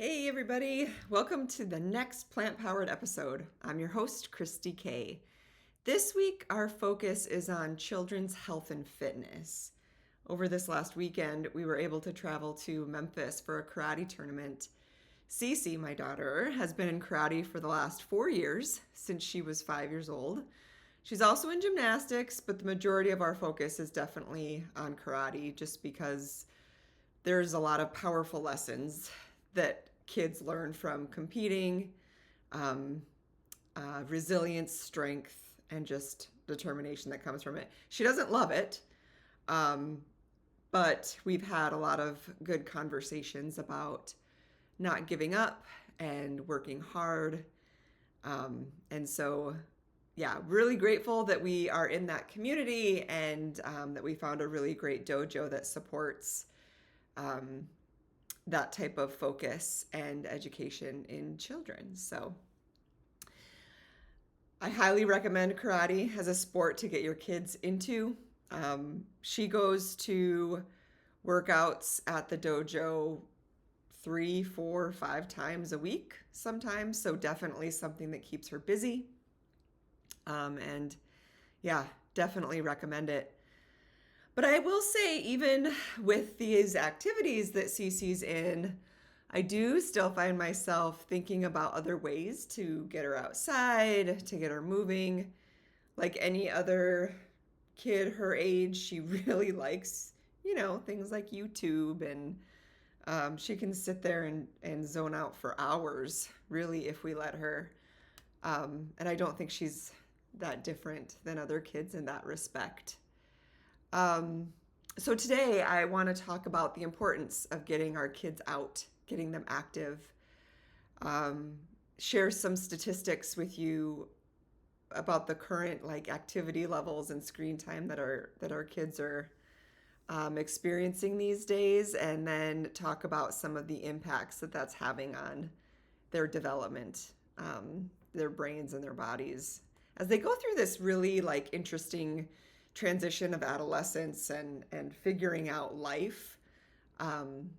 Hey everybody, welcome to the next plant-powered episode. I'm your host, Christy K. This week, our focus is on children's health and fitness. Over this last weekend, we were able to travel to Memphis for a karate tournament. Cece, my daughter, has been in karate for the last 4 years, since she was 5 years old. She's also in gymnastics, but the majority of our focus is definitely on karate, just because there's a lot of powerful lessons that kids learn from competing, um, resilience, strength, and just determination that comes from it. She doesn't love it, um, but we've had a lot of good conversations about not giving up and working hard. And so, yeah, really grateful that we are in that community and that we found a really great dojo that supports um, that type of focus and education in children. So I highly recommend karate as a sport to get your kids into. She goes to workouts at the dojo 3, 4, 5 times a week sometimes. So definitely something that keeps her busy. And yeah, definitely recommend it. But I will say, even with these activities that Cece's in, I do still find myself thinking about other ways to get her outside, to get her moving. Like any other kid her age, she really likes, things like YouTube, and she can sit there and zone out for hours, really, if we let her. And I don't think she's that different than other kids in that respect. Um, so today I want to talk about the importance of getting our kids out, getting them active, um, share some statistics with you about the current activity levels and screen time that our kids are experiencing these days, and then talk about some of the impacts that that's having on their development, their brains and their bodies as they go through this really interesting transition of adolescence and figuring out life. Um,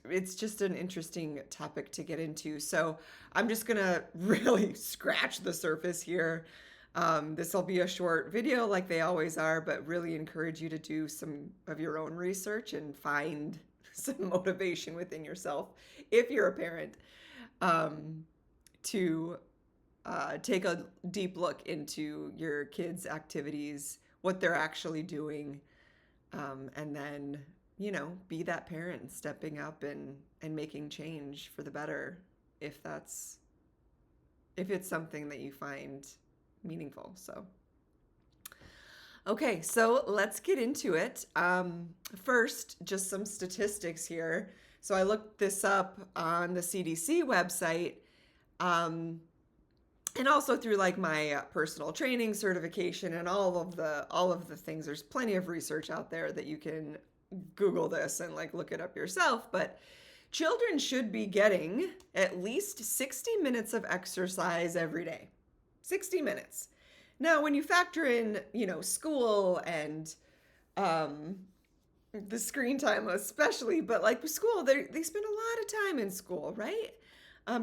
it's just an interesting topic to get into. So I'm just gonna really scratch the surface here. This will be a short video like they always are, but really encourage you to do some of your own research and find some motivation within yourself if you're a parent, to take a deep look into your kids' activities, what they're actually doing, and then, be that parent stepping up and making change for the better if it's something that you find meaningful. So, okay, so let's get into it. First, just some statistics here. So I looked this up on the CDC website. And also through my personal training certification and all of the things. There's plenty of research out there that you can Google this and look it up yourself. But children should be getting at least 60 minutes of exercise every day. 60 minutes. Now, when you factor in, school and the screen time especially, but school, they spend a lot of time in school, right?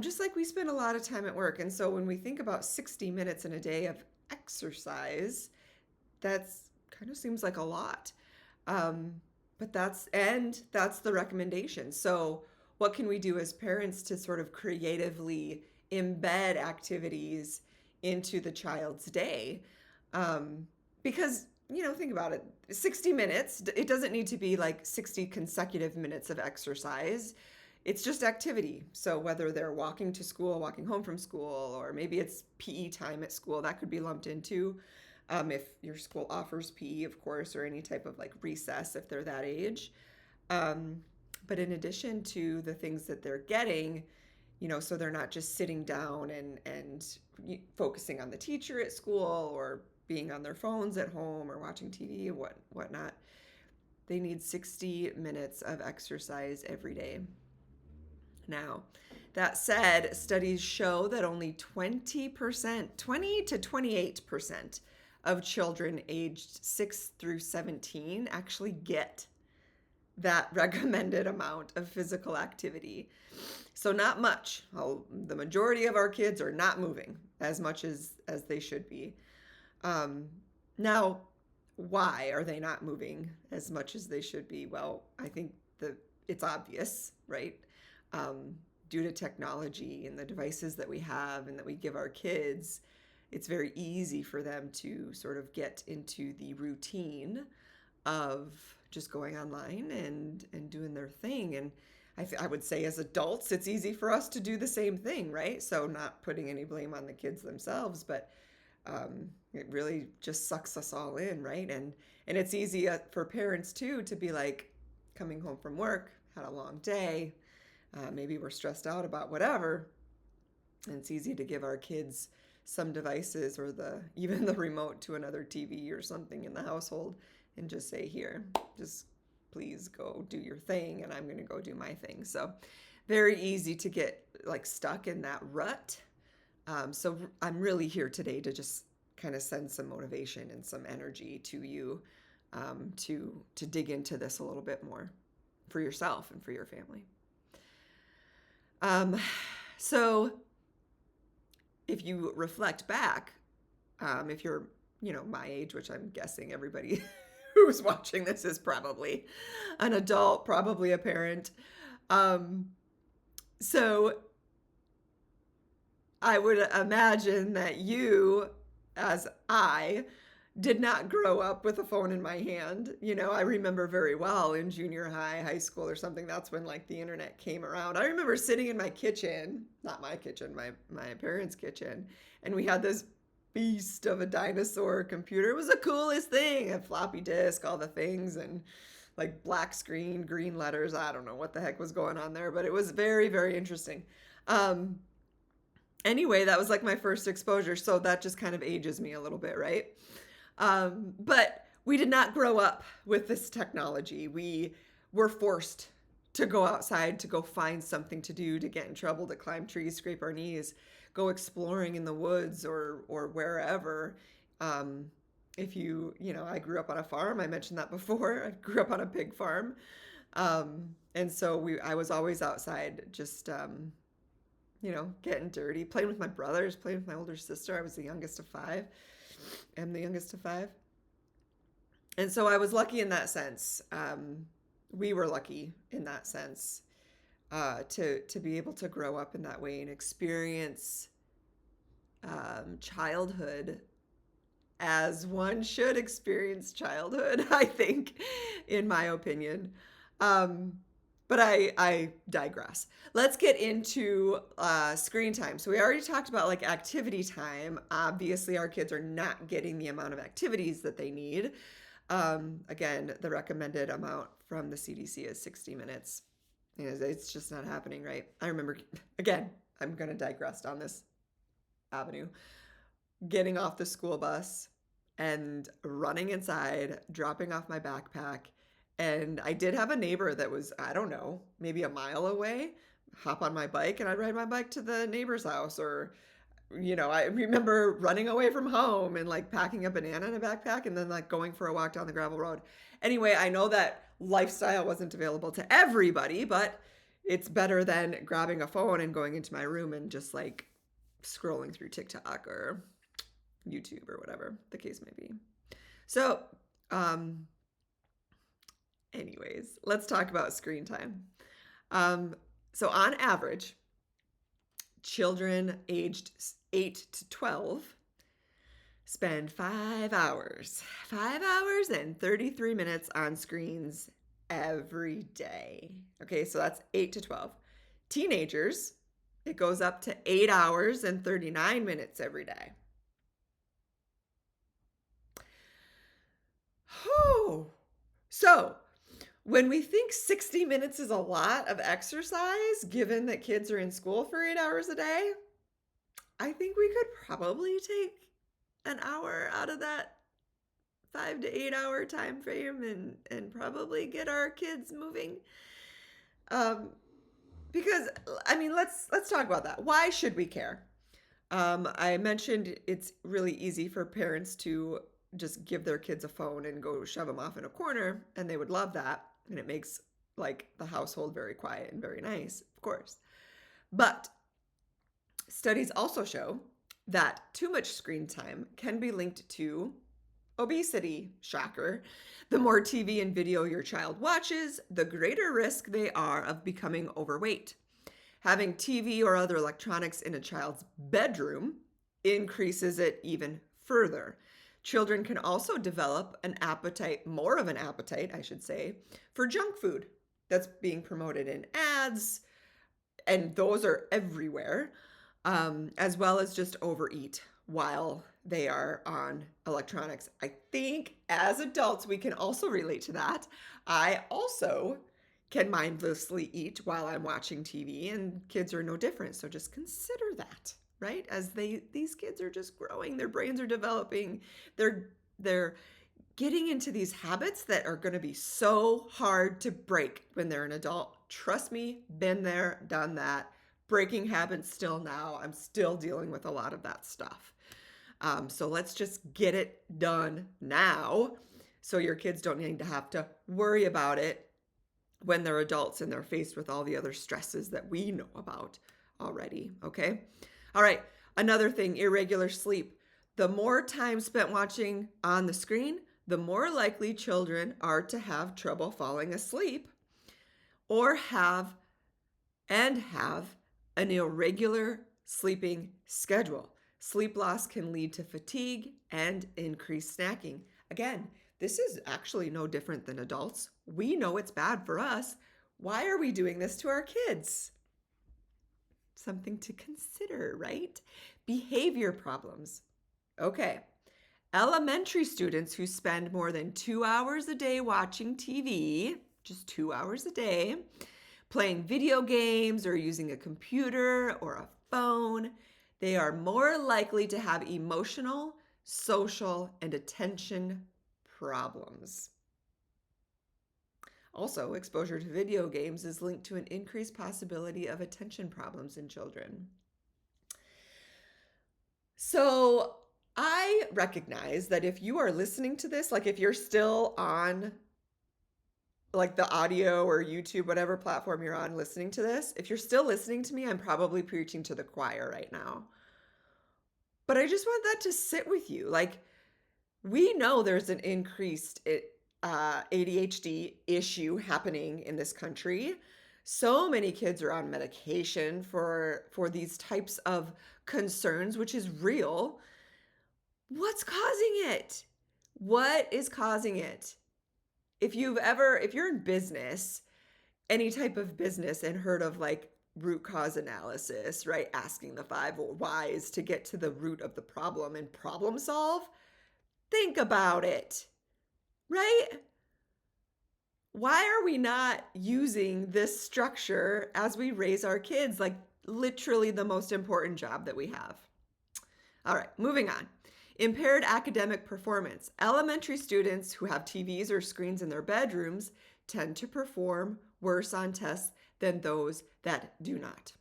Just like we spend a lot of time at work. And so when we think about 60 minutes in a day of exercise, that's kind of seems like a lot. But that's the recommendation. So what can we do as parents to sort of creatively embed activities into the child's day? Because, think about it, 60 minutes, it doesn't need to be 60 consecutive minutes of exercise. It's just activity. So whether they're walking to school, walking home from school, or maybe it's PE time at school, that could be lumped into, if your school offers PE, of course, or any type of recess if they're that age. But in addition to the things that they're getting, so they're not just sitting down and focusing on the teacher at school or being on their phones at home or watching TV and whatnot. They need 60 minutes of exercise every day. Now, that said, studies show that only 20 to 28% of children aged 6 through 17 actually get that recommended amount of physical activity. So not much. The majority of our kids are not moving as much as they should be. Um, Now, why are they not moving as much as they should be? Well, I think that it's obvious, right? Um, Due to technology and the devices that we have and that we give our kids, it's very easy for them to sort of get into the routine of just going online and doing their thing. And I would say as adults, it's easy for us to do the same thing, right? So not putting any blame on the kids themselves, but it really just sucks us all in, right? And it's easy for parents too to be like coming home from work, had a long day, maybe we're stressed out about whatever, and it's easy to give our kids some devices or the even the remote to another TV or something in the household and just say, here, just please go do your thing and I'm going to go do my thing. So very easy to get like stuck in that rut. So I'm really here today to just kind of send some motivation and some energy to you, to dig into this a little bit more for yourself and for your family. So if you reflect back, if you're, my age, which I'm guessing everybody who's watching this is probably an adult, probably a parent. So I would imagine that you, as I, did not grow up with a phone in my hand. I remember very well in junior high, high school or something, that's when like the internet came around. I remember sitting in my kitchen, not my kitchen, my parents' kitchen, and we had this beast of a dinosaur computer. It was the coolest thing. A floppy disk, all the things, and like black screen, green letters. I don't know what the heck was going on there, but it was very, very interesting. Anyway, that was like my first exposure. So that just kind of ages me a little bit, right? But we did not grow up with this technology. We were forced to go outside, to go find something to do, to get in trouble, to climb trees, scrape our knees, go exploring in the woods or wherever. If I grew up on a farm. I mentioned that before. I grew up on a pig farm. And so I was always outside, just, getting dirty, playing with my brothers, playing with my older sister. I was the youngest of five. I'm the youngest of five. And so I was lucky in that sense. We were lucky in that sense, to be able to grow up in that way and experience childhood as one should experience childhood, I think, in my opinion. But I digress. Let's get into screen time. So we already talked about like activity time. Obviously, our kids are not getting the amount of activities that they need. Again, the recommended amount from the CDC is 60 minutes. It's just not happening, right? I remember, again, I'm going to digress down this avenue, getting off the school bus and running inside, dropping off my backpack. And I did have a neighbor that was, I don't know, maybe a mile away, hop on my bike and I'd ride my bike to the neighbor's house. Or, I remember running away from home and like packing a banana in a backpack and then like going for a walk down the gravel road. Anyway, I know that lifestyle wasn't available to everybody, but it's better than grabbing a phone and going into my room and just like scrolling through TikTok or YouTube or whatever the case may be. So, anyways, let's talk about screen time. So on average, children aged 8 to 12 spend 5 hours and 33 minutes on screens every day. Okay, so that's 8 to 12. Teenagers, it goes up to 8 hours and 39 minutes every day. Oh, so when we think 60 minutes is a lot of exercise, given that kids are in school for 8 hours a day, I think we could probably take an hour out of that 5 to 8 hour time frame and probably get our kids moving. Because let's talk about that. Why should we care? I mentioned it's really easy for parents to just give their kids a phone and go shove them off in a corner, and they would love that. And it makes like the household very quiet and very nice, of course. But studies also show that too much screen time can be linked to obesity. Shocker. The more TV and video your child watches, the greater risk they are of becoming overweight. Having TV or other electronics in a child's bedroom increases it even further. Children can also develop an appetite, more of an appetite, I should say, for junk food that's being promoted in ads, and those are everywhere, as well as just overeat while they are on electronics. I think as adults, we can also relate to that. I also can mindlessly eat while I'm watching TV, and kids are no different. So just consider that, right? As these kids are just growing, their brains are developing, they're getting into these habits that are going to be so hard to break when they're an adult. Trust me, been there, done that. Breaking habits still now. I'm still dealing with a lot of that stuff. So let's just get it done now so your kids don't need to have to worry about it when they're adults and they're faced with all the other stresses that we know about already, okay? All right, another thing, irregular sleep. The more time spent watching on the screen, the more likely children are to have trouble falling asleep or have an irregular sleeping schedule. Sleep loss can lead to fatigue and increased snacking. Again, this is actually no different than adults. We know it's bad for us. Why are we doing this to our kids? Something to consider, right? Behavior problems. Okay. Elementary students who spend more than 2 hours a day watching TV, just 2 hours a day, playing video games or using a computer or a phone, they are more likely to have emotional, social, and attention problems. Also, exposure to video games is linked to an increased possibility of attention problems in children. So I recognize that if you are listening to this, like if you're still on like the audio or YouTube, whatever platform you're on listening to this, if you're still listening to me, I'm probably preaching to the choir right now. But I just want that to sit with you. Like, we know there's an increased ADHD issue happening in this country. So many kids are on medication for these types of concerns, which is real. What's causing it? What is causing it? If you're in business, any type of business, and heard of like root cause analysis, right? Asking the 5 whys to get to the root of the problem and problem solve, think about it, right? Why are we not using this structure as we raise our kids? Like literally the most important job that we have. All right, moving on. Impaired academic performance. Elementary students who have TVs or screens in their bedrooms tend to perform worse on tests than those that do not.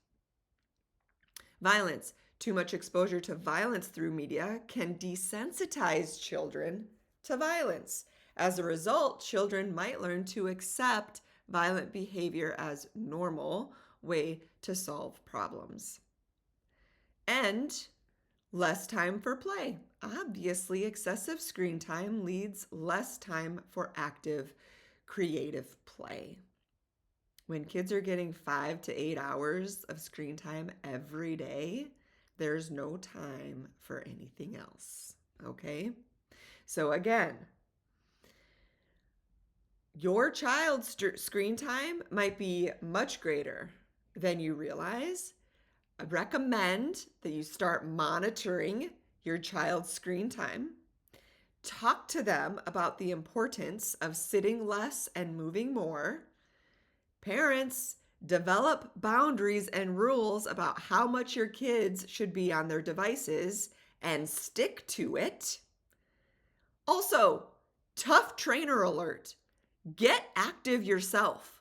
Violence. Too much exposure to violence through media can desensitize children to violence. As a result, children might learn to accept violent behavior as normal way to solve problems. And less time for play. Obviously, excessive screen time leads less time for active, creative play. When kids are getting 5 to 8 hours of screen time every day, there's no time for anything else, okay? So again, your child's screen time might be much greater than you realize. I recommend that you start monitoring your child's screen time. Talk to them about the importance of sitting less and moving more. Parents, develop boundaries and rules about how much your kids should be on their devices and stick to it. Also, tough trainer alert. Get active yourself.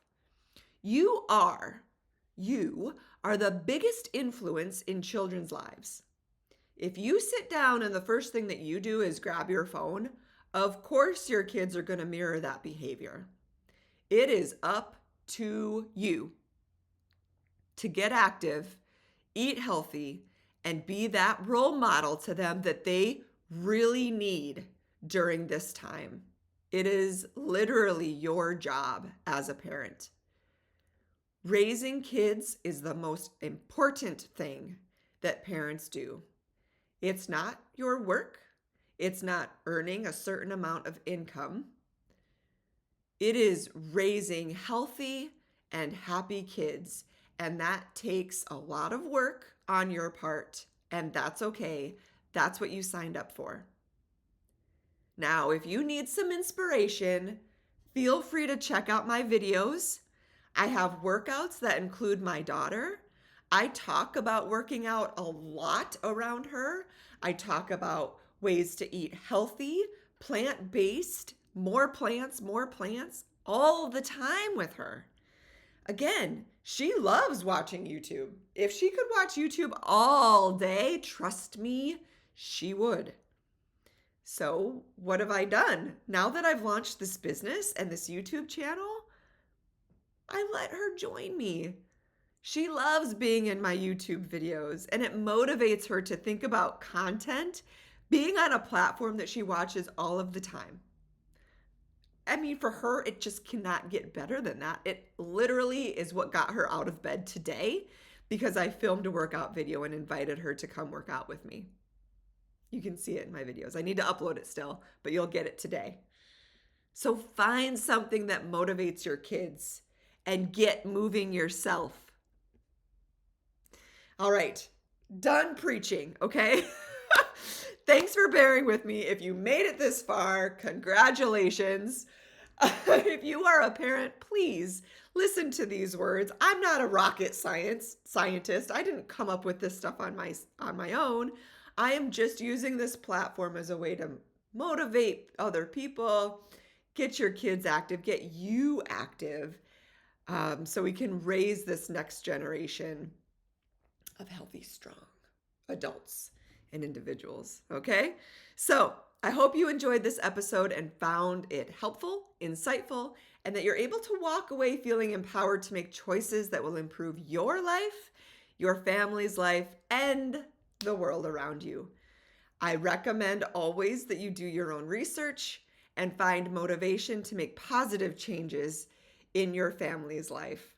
You are the biggest influence in children's lives. If you sit down and the first thing that you do is grab your phone, of course your kids are going to mirror that behavior. It is up to you to get active, eat healthy, and be that role model to them that they really need during this time. It is literally your job as a parent. Raising kids is the most important thing that parents do. It's not your work. It's not earning a certain amount of income. It is raising healthy and happy kids. And that takes a lot of work on your part. And that's okay. That's what you signed up for. Now, if you need some inspiration, feel free to check out my videos. I have workouts that include my daughter. I talk about working out a lot around her. I talk about ways to eat healthy, plant-based, more plants, all the time with her. Again, she loves watching YouTube. If she could watch YouTube all day, trust me, she would. So what have I done? Now that I've launched this business and this YouTube channel, I let her join me. She loves being in my YouTube videos, and it motivates her to think about content being on a platform that she watches all of the time. I mean, for her, it just cannot get better than that. It literally is what got her out of bed today because I filmed a workout video and invited her to come work out with me. You can see it in my videos. I need to upload it still, but you'll get it today. So find something that motivates your kids and get moving yourself. All right, done preaching, okay? Thanks for bearing with me. If you made it this far, congratulations. If you are a parent, please listen to these words. I'm not a rocket scientist. I didn't come up with this stuff on my own. I am just using this platform as a way to motivate other people, get your kids active, get you active, so we can raise this next generation of healthy, strong adults and individuals, okay? So I hope you enjoyed this episode and found it helpful, insightful, and that you're able to walk away feeling empowered to make choices that will improve your life, your family's life, and the world around you. I recommend always that you do your own research and find motivation to make positive changes in your family's life.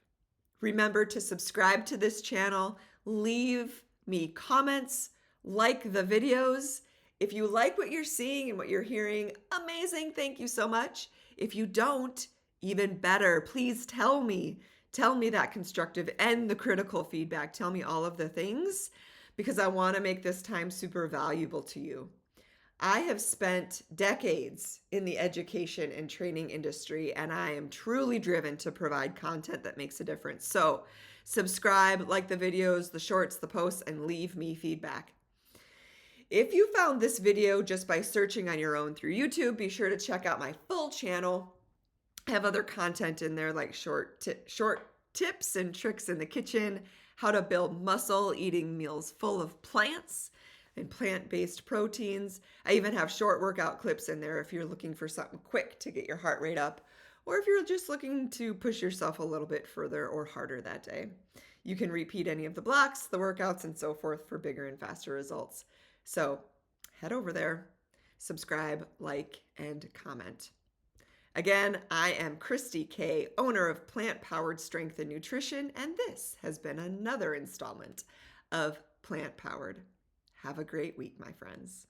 Remember to subscribe to this channel, leave me comments, like the videos. If you like what you're seeing and what you're hearing, amazing, thank you so much. If you don't, even better, please tell me. Tell me that constructive and the critical feedback. Tell me all of the things, because I want to make this time super valuable to you. I have spent decades in the education and training industry, and I am truly driven to provide content that makes a difference. So subscribe, like the videos, the shorts, the posts, and leave me feedback. If you found this video just by searching on your own through YouTube, be sure to check out my full channel. I have other content in there like short tips and tricks in the kitchen, how to build muscle eating meals full of plants and plant-based proteins. I even have short workout clips in there if you're looking for something quick to get your heart rate up, or if you're just looking to push yourself a little bit further or harder that day. You can repeat any of the blocks, the workouts, and so forth for bigger and faster results. So head over there, subscribe, like, and comment. Again, I am Christy K, owner of Plant Powered Strength and Nutrition, and this has been another installment of Plant Powered. Have a great week, my friends.